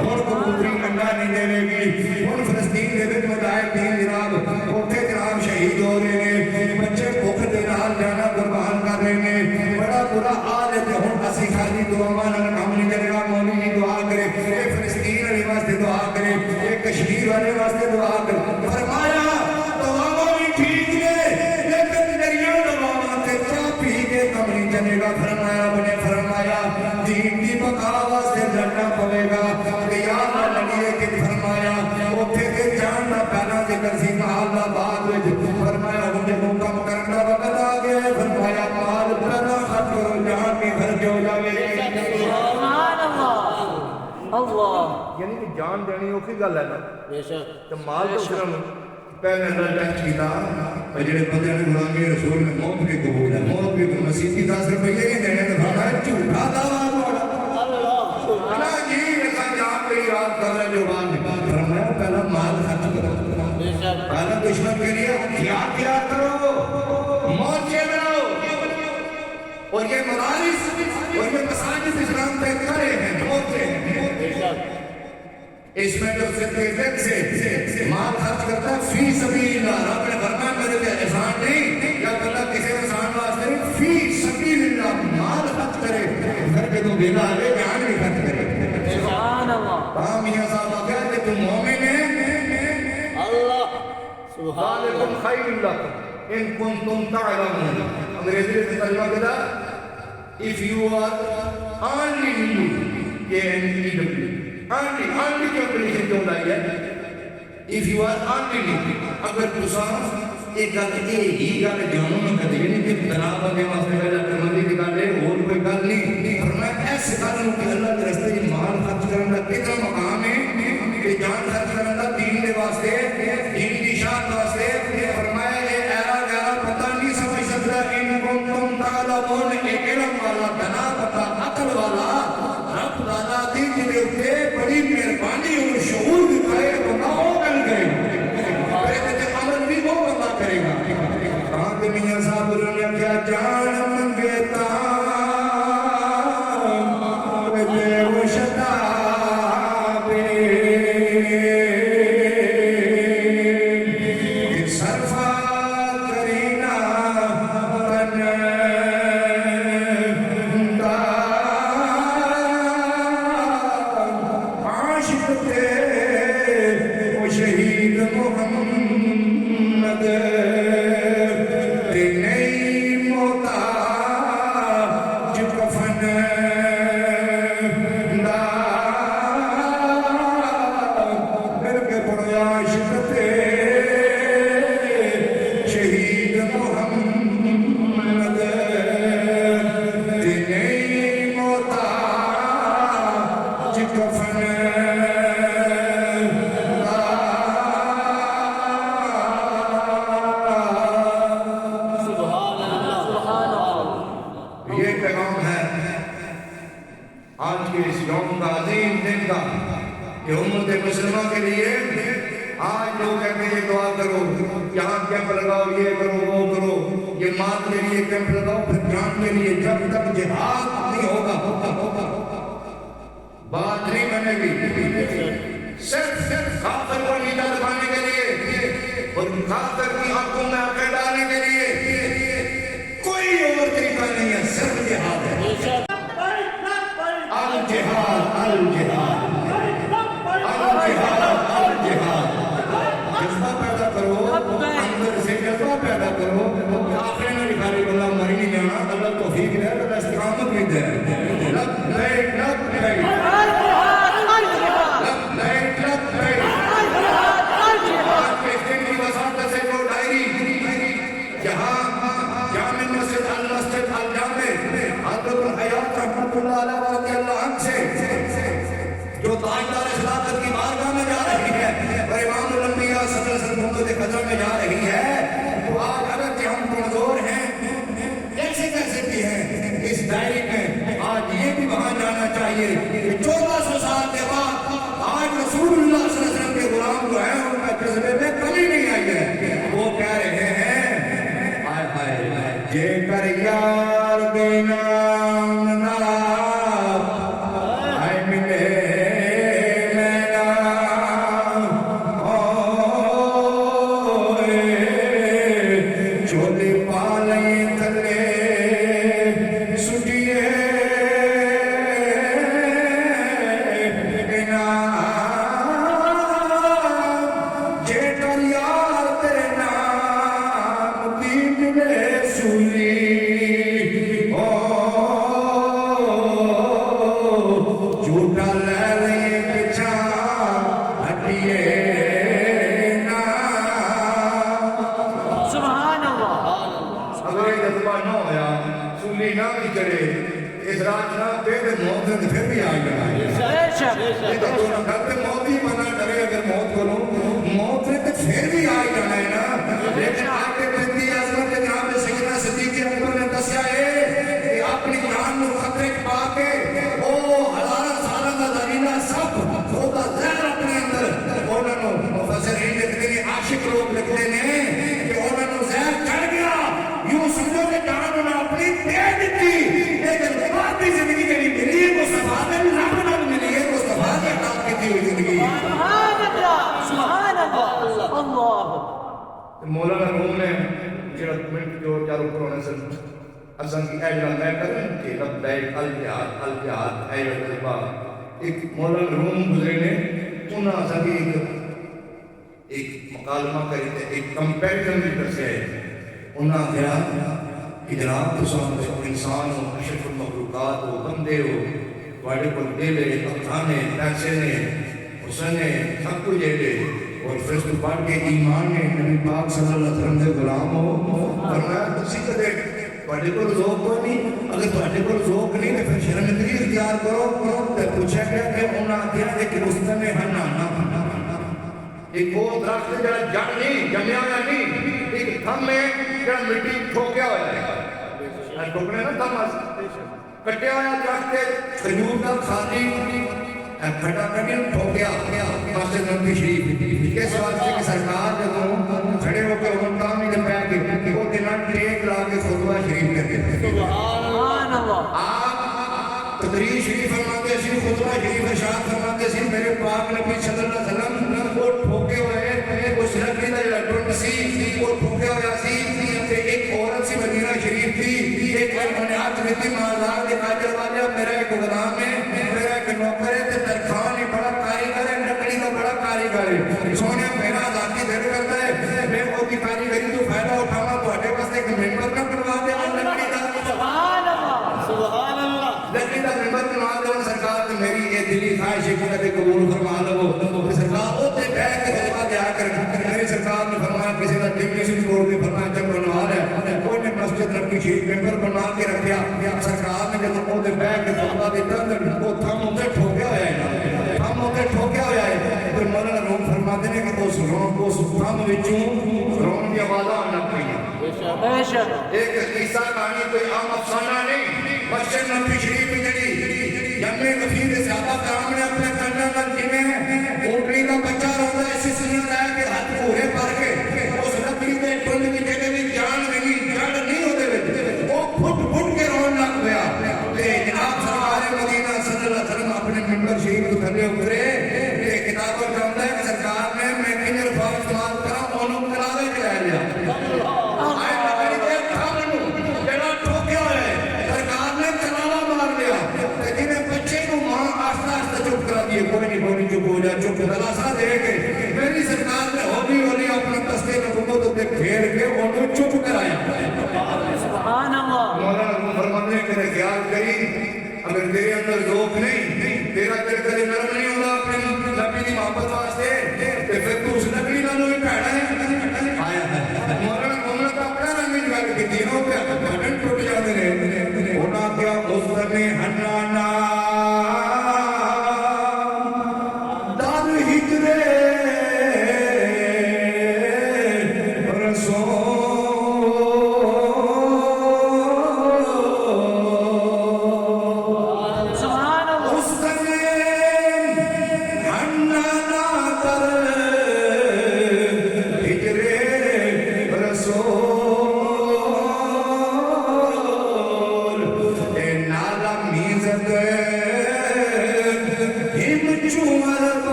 اور کبوتری انڈا نہیں دے گی اور فلسطین دے وچ مجاہدین جناب اوتھے جناب شہید ہو رہے ہیں بچے بھوک دے نال جانا قربان کر رہے ہیں بڑا برا حال ہے تے ہن اسی خالی دعاواں نال کام نہیں کرے گا مولوی جی دعا کرے اے فلسطین والے واسطے دعا کرے اے کشمیر والے واسطے دعا کرے فرمایا دعاواں بھی گا فرمایا اپنے فرمایا دین کی بقاوت سے لڑنا پڑے گا کہ یا اللہ نبی کے فرمایا اوتھے کے جان نہ پہلا ذکر سی اللہ بعد وچ فرمایا ہن جو کم کرنا وقت آ گیا ہے فرمایا مال پہلا خرچ کرو جان بھی خرچ ہو جاوے سبحان اللہ اللہ یعنی کہ جان دینی اوکھی گل ہے نا بے شک تو مال تو صرف پہلے اندر ٹیسٹ کیتا اور جڑے بندے نے غلامی رسول میں موت بھی قبول ہے موت بھی مسیح کی 10 روپے ہی دینے تو فرمایا جھوٹا دعویٰ تھوڑا اللہ جی ایسا جان پہ یاد کر رہے جو بات فرمایا پہلا مال خرچ کرو بے شک پہلا دشمن کے لیے ہتھیار تیار کرو مورچے بناؤ اور یہ مدارس اور یہ مساجد اسلام پہ کھڑے ہیں مورچے ہیں بے شک اس میں جو سرٹیفکیٹ سے مال خرچ کرتا ہے فی سبیل اللہ رب نے فرمایا میرے پہ احسان نہیں یا بندہ کسی احسان واسطے نہیں فی سبیل اللہ مال خرچ کرے گھر کے تو دینا ہے جان بھی خرچ کرے سبحان اللہ کہا میاں صاحب آ گیا کہ تم مومن ہیں اللہ سبحان اللہ ذالکم خیر لکم ان کنتم تعلمون انگریزی میں ترجمہ کیا if you are only Hindu only کیوں کنڈیشن کیوں لائی ہے if you are only اگر تساں ایک گل ہی گل جانو نہ کدی نہیں کہ تناب بندے واسطے پہلا کمندی دی گل ہے اور کوئی گل نہیں فرمایا ایسے گل نو کہ اللہ کے رستے میں مال خرچ کرن دا کتنا مقام ہے کہ جان خرچ کرن دا دین دے واسطے دین دی شان واسطے فرمایا یہ ایرا گہرا پتہ نہیں سمجھ سکتا ان کنتم تعلمون ایک علم والا تنا پتہ عقل والا رب تعالیٰ دی جنہیں اٹھے بڑی مہربانی اور شعور دکھائے بندہ وہ گل کرے گا پھر عمل بھی وہ بندہ کرے گا کہاں کہ میاں صاحب نے کیا جان منگیتا بے وشتا بے صرفہ کرینا بن شہید محمد نہیں موتا جو کفن کر کے پڑیا عاشق شہید محمد نہیں موتا جو کفن آج کے اس یوم کا عظیم دن کا کہ امت مسلمہ کے لیے آج لوگ کہتے ہیں یہ دعا کرو یہاں کیمپ لگاؤ یہ کرو وہ کرو یہ مال کے لیے کیمپ لگاؤ پھر جان کے لیے جب تک جہاد نہیں ہوگا بات نہیں بنے گی صرف کافر کو نیچا دکھانے کے لیے اور کافر کی آنکھوں میں آنکھیں ڈالنے کے لیے کوئی اور طریقہ نہیں ہے صرف جہاد ہے الجہاد الجہاد الجہاد الجہاد جذبہ پیدا کرو اندر سے جذبہ پیدا کرو آخر میں لکھاری بلا مری نہیں جانا اللہ توفیق دے اللہ استقامت بھی دے لبیک لبیک لبیک لبیک آج کے اس دن کی وساطت سے جو ڈائری جہاں جامع مسجد المسجد الجامع حضرت الحیات رحمت اللہ علیہ جو تاجدار خلافت کی بارگاہ میں جا رہی ہے اور امام الانبیاء صلی اللہ علیہ وسلم محمد خضر میں جا رہی ہے تو آج اگر کہ ہم کمزور ہیں کیسے کہہ سکتی ہیں اس ڈائری میں آج یہ بھی وہاں جانا چاہیے کہ 1400 سال کے بعد آج رسول اللہ صلی اللہ علیہ وسلم کے غلام جو ہیں ان کا جذبے میں کمی نہیں آئی ہے وہ کہہ رہے ہیں آئے آئے جے کر یار دینا میری نہ بھی چلے اس رات نہ دے دے موت نے پھر بھی آ جانا ہے بے شک یہ تو دونوں کرتے موت ہی بنا ڈرے اگر موت کرو موت نے تو پھر بھی آ جانا ہے نا لیکن آج کے بندی عظمت جناب سیدنا صدیق اکبر نے دسیا ہے کہ اپنی جان کو خطرے پا کے وہ ہزارہ سالہ کا زمینہ سب خدا زہر اپنے اندر انہوں نے مفسرین لکھتے ہیں عاشق لوگ لکھتے ہیں کہ انہوں نے زہر چڑھ گیا یوں سمجھو کہ جان انہوں نے اپنی دے دیتی لیکن باقی زندگی کے لیے ملی ہے مصطفیٰ نے رب نہ ملی ہے مصطفیٰ نے عطا کی ہوئی زندگی سبحان اللہ سبحان اللہ اللہ مولانا روم نے جڑا منٹ جو چاروں کرونے سے اصلا کی اجرا میں کریں کہ لبیک الجہاد اے طیبہ ایک مولانا روم گزرے نے انہاں اصلا کی ایک مکالمہ کری تھے ایک کمپیریزن بھی کر سے انہاں کیا کہ جناب تو سامنے انسان ہو اشرف المخلوقات ہو بندے ہو واڑے کو دے لے اکھانے پیسے نے حسن نے سب کو دے لے اور فرشت پاک کے ایمان نے نبی پاک صلی اللہ علیہ وسلم کے غلام ہو فرمایا تسی کدے تواڈے کول ذوق کوئی نہیں اگر تواڈے کول ذوق نہیں تے پھر شرمندگی اختیار کرو تے پوچھا گیا کہ انہاں آخیا کہ رستم حنانا ایک وہ درخت جڑا جڑ نہیں جمیا ہوا نہیں ایک تھم ہے جڑا مٹی ٹھوکیا ہوا ہے ٹھوکنے نا تھم کٹیا ہوا درخت کھجور کا کھاتی کھٹا کٹیا ٹھوکیا مسجد نبوی شریف اس واسطے کہ سرکار جب کھڑے ہو کے ان کام نہیں پایا کہ وہ دن ٹریک لا کے خطبہ شریف کرتے تھے سبحان اللہ آپ تقریر شریف فرماتے سی خطبہ شریف ارشاد فرماتے سی میرے پاک نبی صلی اللہ علیہ وسلم وہ ٹھوکے ہوئے اس لکڑی کا جو ٹوٹ سی وہ ٹھوکے ہوا سی تے ایک عورت سی مدینہ شریف تھی ایک انہوں نے ہاتھ میں تھی مازار کے کاجر والا میرا ایک غلام ہے میرا ایک نوکر ہے تے درخان ہی بڑا کاریگر ہے لکڑی کا بڑا کاریگر ہے سونے میرا ذاتی دل کرتا ہے میں وہ کی کاریگری تو فائدہ اٹھاواں تواڈے واسطے ایک ممبر نہ بنوا دے لکڑی کا سبحان اللہ سبحان اللہ لکڑی کا ممبر بنوا دے سرکار نے میری یہ دلی خواہش ہے کہ کبھی قبول فرما لو سرکار اوتے بیٹھ کے خطبہ دیا کر میری سرکار نے فرمایا کسی کا دل نہیں چھوڑ دے فرمایا جب بنوا ہے کوئی نے مسجد نبوی شریف ممبر بنوا کے رکھیا سرکار نے جب اوتے بیٹھ کے خطبہ دیتا وہ تھم اوتے ٹھوکیا ہوا ہے تھم اوتے ٹھوکیا ہوا ہے پھر مولانا روم فرماتے ہیں کہ اس تھم وچوں رون کی آوازاں آن لگ پئیاں بے شک ایک قصہ کہانی کوئی عام افسانہ نہیں مسجد نبوی شریف میں جڑی جمع وفید صحابہ کرام نے اپنے کنوں پر جویں اونٹنی کا بچہ روتا ہے اسی سنیا ہے کہ ہاتھ پورے بھر کے اس لکڑی کے ٹنڈ کی جگہ بھی جان نہیں جڑ نہیں ہوتے وچ وہ پھٹ پھٹ کے رون لگ پیا تے جناب سرکار مدینہ صلی اللہ علیہ وسلم اپنے منبر شریف تو تھلے اترے تے کتاب پر جاندا ہے کہ سرکار نے میں کنج الفاظ استعمال کرا اونوں کلاوے کے لے لیا آئے لکڑی کے تھم نوں جڑا ٹھوکیا ہے سرکار نے کلاوا مار دیا تے جویں بچے کو ماں آہستہ آہستہ چپ کرا دیے کوئی نہیں چپ ہو جا چپ دلاسا دے کے میری سرکار نے ہولی ہولی اپنا دستے نبوت تے پھیر کے انہوں چپ کرایا سبحان اللہ مولانا روم فرماتے ہیں کہ خیال کری اگر تیرے اندر ذوق نہیں تیرا دل کدے نرم نہیں ہوگا اپنے نبی کی محبت واسطے تے پھر تو اس لکڑی نالوں بھی بھڑا ہے آیا ہے مولانا روم نے تو اپنا رنگ نہیں گل کی تینوں پہ بٹن ٹوٹ جاتے ہیں ہونا کیا اس میں ہنانا دل ہجرے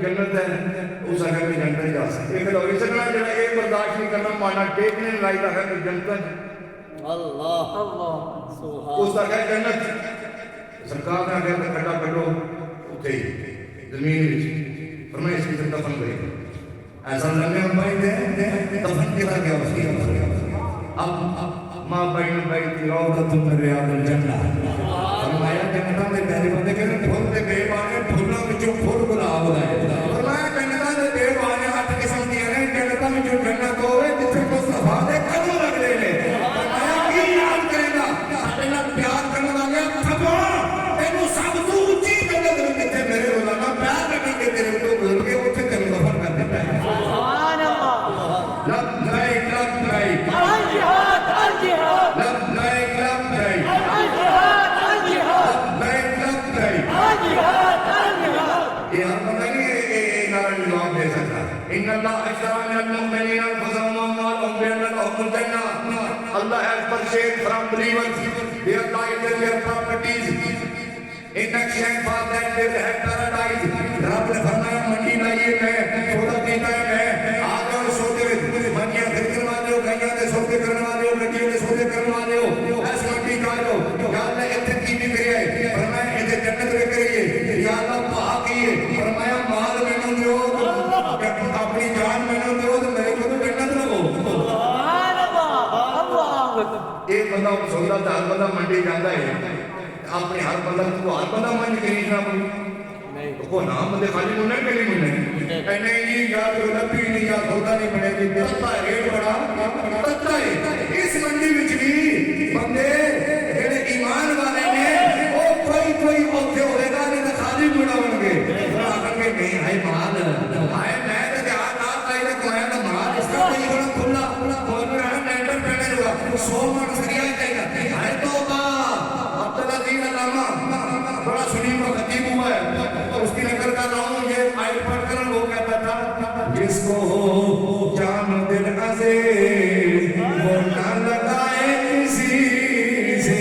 جنت ہے اس اگر بھی جنت نہیں جا سکتے ایک لوگ سکنا جڑا یہ برداشت نہیں کرنا مانا ٹیکنے لائی دا ہے کہ جنت اللہ اس کا کہ جنت سرکار نے اگر کھڈا کڈو اتھے ہی زمین وچ فرمایا اس کی دفن کرے ایسا لگے ہم بھائی دے دفن کے کیا اس کی اب ماں بین بیت روضۃ من ریاض الجنہ فرمایا جنتاں دے پہلے بندے کہ پھول تے بے بانے پھولاں وچوں پھول گلاب دا ہے فرمایا جنتاں دے بے بانے 8 قسم دی ہیں جنتاں وچوں جنت ہوے جتھے مصطفیٰ دے قدم لگدے نے فرمایا کی یاد کرے گا ساڈے نال پیار کرن والے تھبا تینوں سب تو اونچی جنت وچ جتھے میرے روزانہ پیار کرن کے تیرے تو گزر کے اوتھے تینوں دفن کر دتا ہے سبحان اللہ لبیک لبیک الجہاد الجہاد لبیک لبیک الجہاد الجہاد لبیک لبیک الجہاد الجہاد یہ ہم نہیں نعرہ جواب دے سکتا ان اللہ اشترى من المؤمنین انفسهم واموالهم بان لهم الجنہ Allah has purchased from believers their lives and their properties in exchange for that they have paradise رب نے فرمایا منڈی لائیے میں سودا پیتا ہے میں آج اور سودے منیاں خریدنے والے ہو گئیاں دے سودے کرنے والے ہو گڈیوں دے سودے کرنے والے ہو ایس منڈی کا لو یا اللہ اتنے کی بھی کریے فرمایا اتنے جنت میں کریے یا اللہ پاہ کیے فرمایا مال میں نہ دیو اپنی جان میں نہ دیو تو میرے کو تو جنت نہ ہو سبحان اللہ ایک بندہ سودا تھا ہر بندہ منڈی جاتا ہے اپنے ہر بندہ تو ہر بندہ منڈی خریدنا کوئی کو نام بندے خالی منے کے لیے منے نہیں جی یا تو نبی نہیں یا سودا نہیں بنے گی تتا ریٹ بڑا تتا ہے اس منڈی وچ بھی بندے جڑے ایمان والے نے او کوئی اوتھے ہوے گا نہیں خالی بڑاون گے آکھن گے نہیں ہے مال ہے میں تے دھیان نہ کائی تے کویا دا مال اس کا کوئی بڑا کھلا کوئی رہا ٹینڈر پہنے ہوا 100 من سریا چاہیے ہے توبہ عبدالعزیز علامہ بڑا سنیم و خطیب ہوا ہے اس کی نقل کر رہا ہوں یہ آیت پڑھ کر وہ کہتا تھا جس کو ہو جان دل عزیز وہ نہ لگائے کسی سے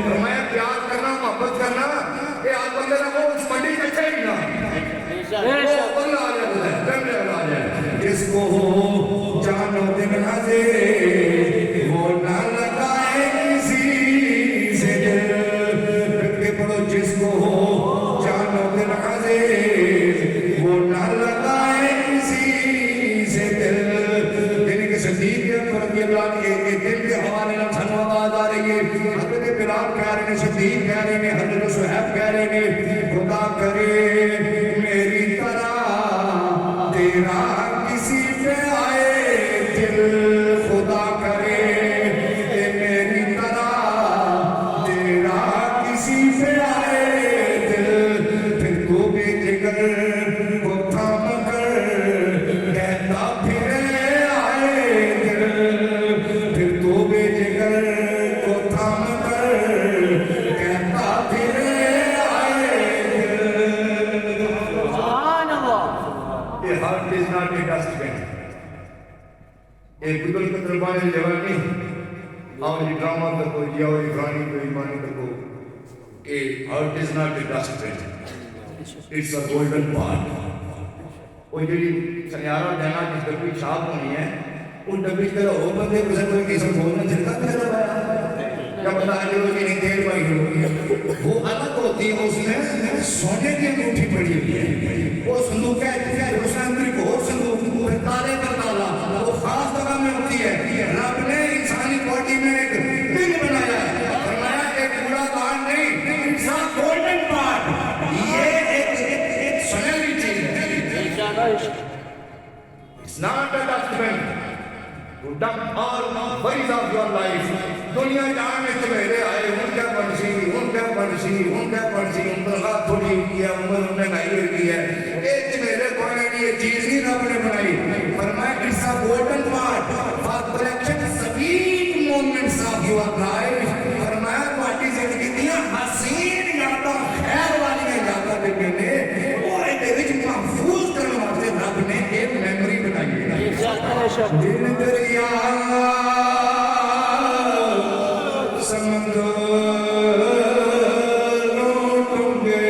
فرمایا پیار کرنا محبت کرنا یہ آج بندے نہ وہ اس منڈی میں چاہیے نا وہ بندہ آ جائے جس کو ہو جان دل عزیز وہ نہ لگائے کسی سے جس کو ہو جانو دل عزیز وہ نہ لگائے کسی سے دل کے صدیق اکبر رضی اللہ عنہ کے دل کے حوالے نہ چھن آواز آ رہی ہے حضرت بلال کہہ رہے ہیں صدیق کہہ رہے ہیں حضرت صہیب کہہ رہے ہیں خدا کرے میری طرح تیرا کسی پہ آئے دل خدا کرے میری طرح تیرا کسی پہ آئے دل پھر تو بھی جگر کو تھام کر کہتا پھرے آئے دل پھر تو بھی جگر کو تھام کر کہتا پھرے آئے دل سبحان اللہ یہ heart is not a dustbin ایک گدل کے دربانے جواب نہیں آؤ جی ڈرامہ کر کو جی آؤ افرانی کو ایمانی کر کو کہ heart is not a dustbin, it's a golden pot وہ جڑی سنیارہ دینا جس ڈبی چھاپ ہونی ہے ان ڈبی کی طرح ہو بندے کسے کوئی قسم بولنا چھلکا بھی طرح بایا کیا بتا ہے جو کہ نہیں تیل بائی ہوئی ہے وہ الگ ہوتی ہے اس میں سونے کی انگوٹھی پڑی ہوئی ہے وہ صندوق ہے اس نے اندر ایک اور صندوق تالے پر تالا وہ خاص جگہ میں ہوتی ہے رب نے انسانی باڈی میں ایک دل بنایا ہے فرمایا ایک پورا کان نہیں انسان گولڈن پارٹ یہ ایک سنہری چیز ہے It's not a dustbin to dump all worries of your life. دنیا جان میں سویرے آئے ان کا پڑسی ان کا پڑسی ان پر غاب تھوڑی ہوئی ہے عمر انہیں نہیں ہوئی ہے ایک سویرے کوئی نہیں یہ چیز ہی رب نے بنائی فرمایا it's a golden part for collection sweet moments of your life فرمایا تمہاری زندگی دیا حسین یاداں خیر والی یاداں دیکھنے نے وہ ایک محفوظ کرنے واسطے رب نے ایک میموری بنائی ہے دن دریا سمندر لوٹوں گے